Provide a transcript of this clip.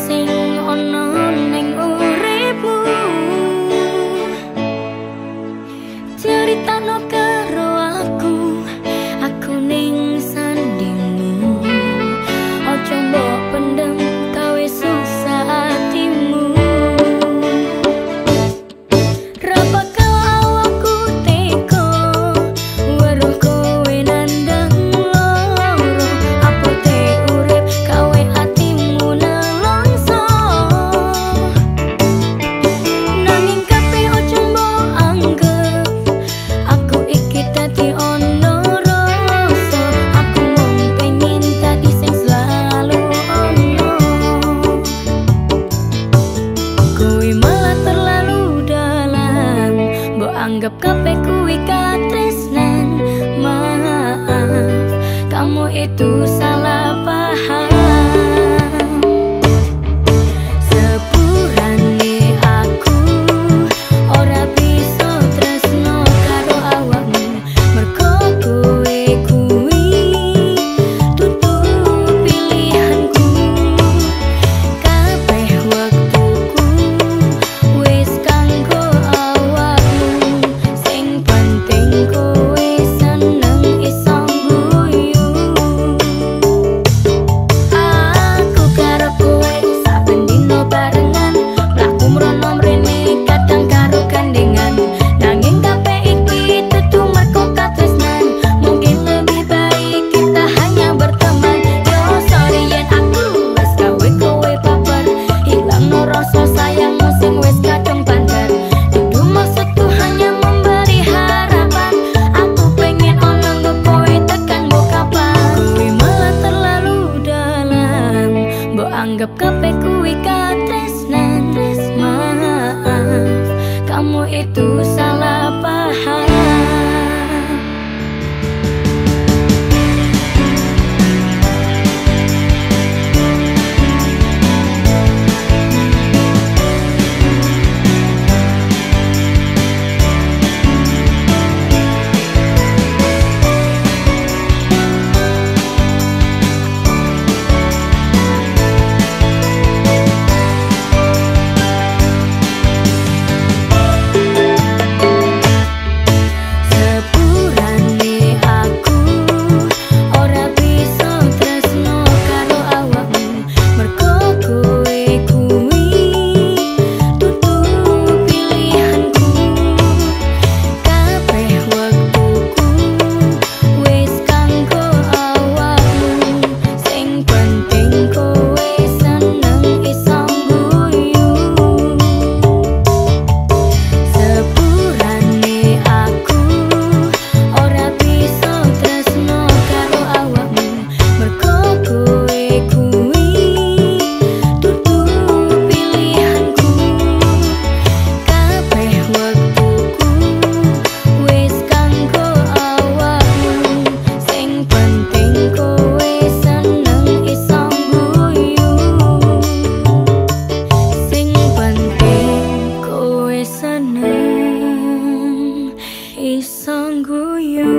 sing ono ning uripmu. Ceritano karo aku ning sandingmu. Ojo mbok pendem gawe susah hatimu. Anggap kabeh kuwi katresnan. Maaf, kamu itu salah paham. Sepurane aku ora bisa tresno karo awakmu. Mergo kowe kuwi dudu pilihanku. Kabeh waktuku wis kanggo kowe seneng iso guyu. Aku karo kowe saben dino barengan, mlaku mrono mrene kadang karo gandengan. Nanging kabeh iki dudu mergo katresnan. Mungkin lebih baik kita hanya berteman. Yo sorry yen aku wis gawe kowe baper, hilangno rasa sayangmu sing wis kadung bandar. Dudu maksudku hanya memberi harapan. Aku pengen ono kowe tekan mbok kapan. Kowe malah terlalu dalam, mbok anggap kabeh kuwi katresnan. Maaf, kamu itu salah paham. Seneng iso guyu.